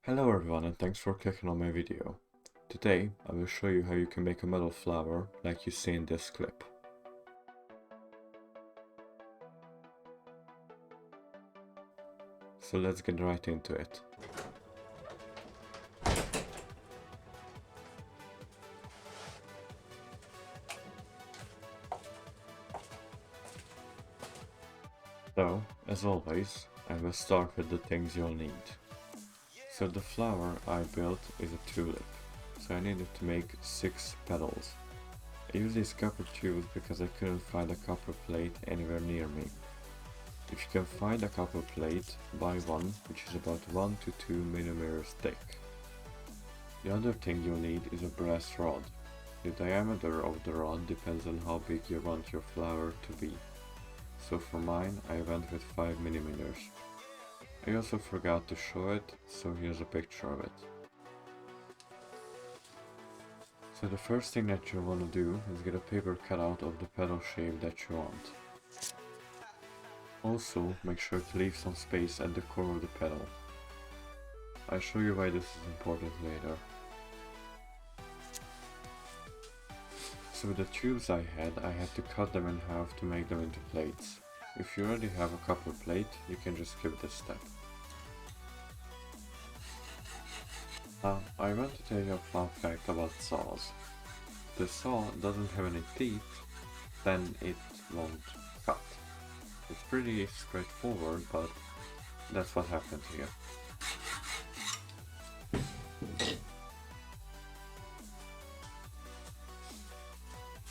Hello everyone and thanks for clicking on my video. Today I will show you how you can make a metal flower like you see in this clip. So let's get right into it. So, as always, I will start with the things you'll need. So the flower I built is a tulip, so I needed to make 6 petals. I use these copper tubes because I couldn't find a copper plate anywhere near me. If you can find a copper plate, buy one, which is about 1 to 2 millimeters thick. The other thing you'll need is a brass rod. The diameter of the rod depends on how big you want your flower to be. So for mine, I went with 5 millimeters. I also forgot to show it, so here's a picture of it. So the first thing that you want to do is get a paper cutout of the petal shape that you want. Also, make sure to leave some space at the core of the petal. I'll show you why this is important later. So with the tubes I had to cut them in half to make them into plates. If you already have a copper plate, you can just skip this step. Now, I want to tell you a fun fact about saws. If the saw doesn't have any teeth, then it won't cut. It's pretty straightforward, but that's what happened here.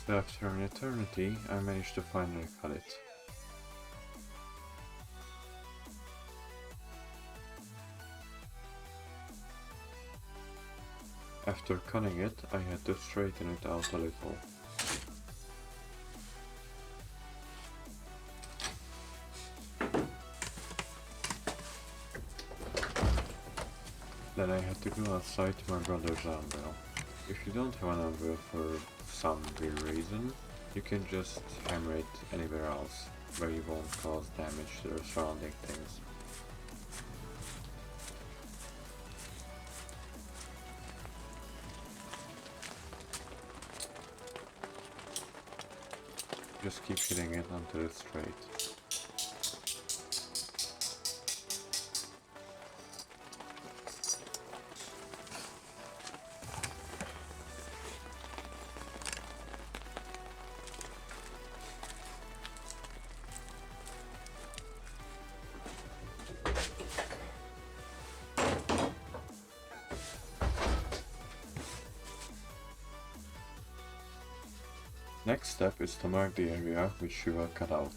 So after an eternity, I managed to finally cut it. After cutting it, I had to straighten it out a little. Then I had to go outside to my brother's anvil. If you don't have an anvil for some weird reason, you can just hammer it anywhere else, where you won't cause damage to the surrounding things. Just keep hitting it until it's straight. Next step is to mark the area which you will cut out.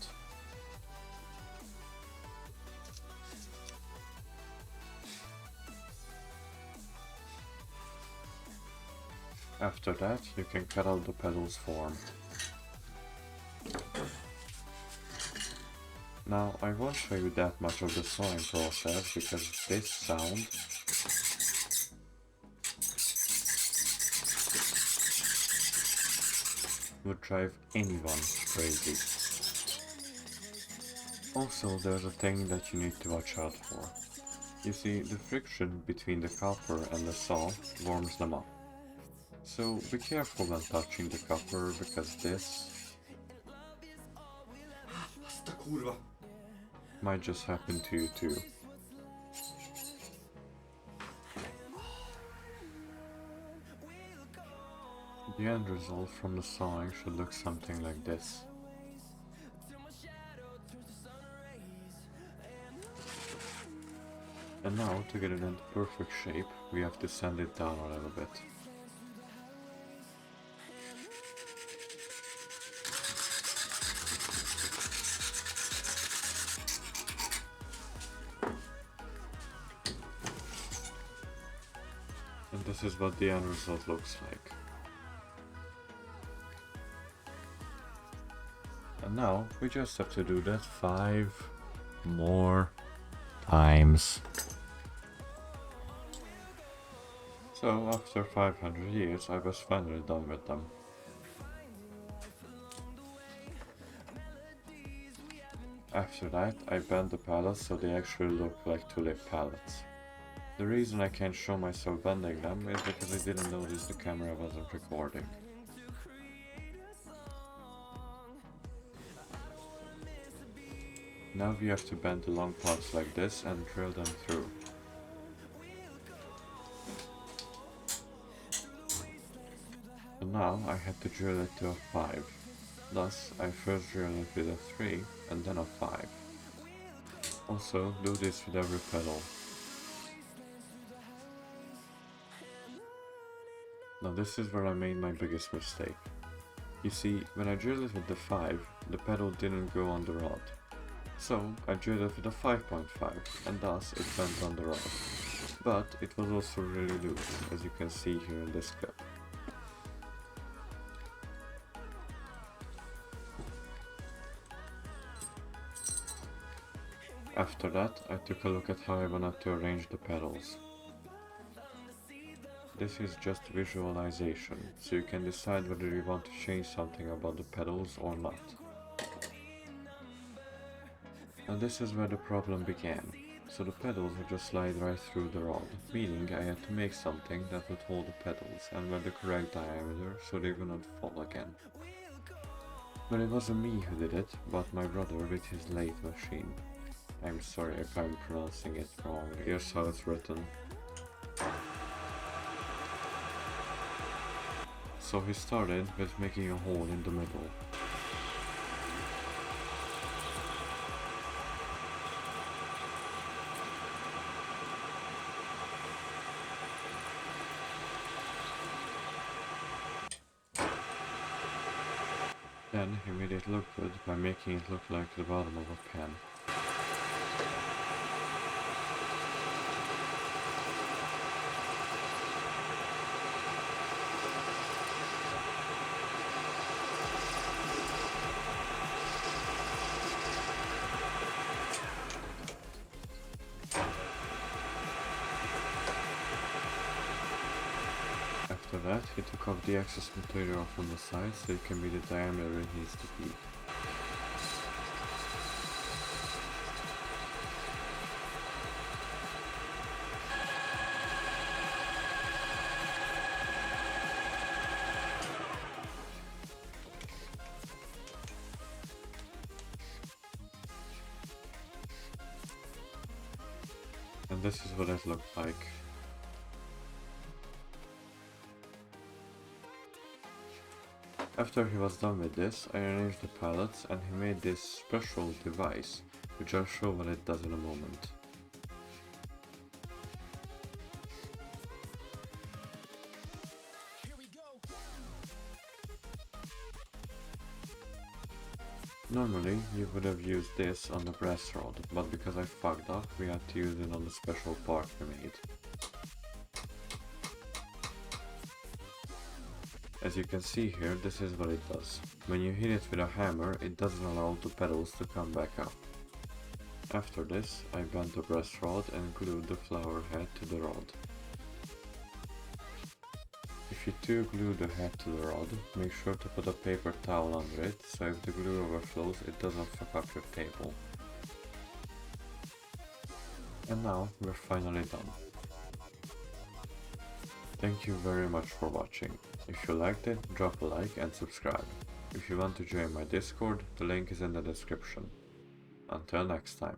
After that, you can cut out the petal's form. Now, I won't show you that much of the sawing process because this sound would drive anyone crazy. Also, there's a thing that you need to watch out for. You see, the friction between the copper and the saw warms them up. So be careful when touching the copper because this might just happen to you too. The end result from the sawing should look something like this. And now, to get it into perfect shape, we have to sand it down a little bit. And this is what the end result looks like. And now, we just have to do that 5 more times. So, after 500 years, I was finally done with them. After that, I bent the pallets so they actually look like tulip pallets. The reason I can't show myself bending them is because I didn't notice the camera wasn't recording. Now we have to bend the long parts like this and drill them through. So now I had to drill it to a 5. Thus, I first drill it with a 3 and then a 5. Also, do this with every pedal. Now this is where I made my biggest mistake. You see, when I drilled it with the 5, the pedal didn't go on the rod. So I drilled it with a 5.5 and thus it went on the rod. But it was also really loose, as you can see here in this clip. After that, I took a look at how I wanted to arrange the pedals. This is just visualization, so you can decide whether you want to change something about the pedals or not. And this is where the problem began. So the pedals would just slide right through the rod, meaning I had to make something that would hold the pedals and with the correct diameter so they would not fall again. But it wasn't me who did it, but my brother with his lathe machine. I'm sorry if I'm pronouncing it wrong, here's how it's written. So he started with making a hole in the middle. Then he made it look good by making it look like the bottom of a pen. After that, he took off the excess material from the side so it can be the diameter it needs to be. And this is what it looked like. After he was done with this, I arranged the pallets and he made this special device, which I'll show what it does in a moment. Normally, you would have used this on the brass rod, but because I fucked up, we had to use it on the special part we made. As you can see here, this is what it does. When you hit it with a hammer, it doesn't allow the pedals to come back up. After this, I bent the brass rod and glued the flower head to the rod. If you do glue the head to the rod, make sure to put a paper towel under it, so if the glue overflows, it doesn't fuck up your table. And now, we're finally done. Thank you very much for watching. If you liked it, drop a like and subscribe. If you want to join my Discord, the link is in the description. Until next time.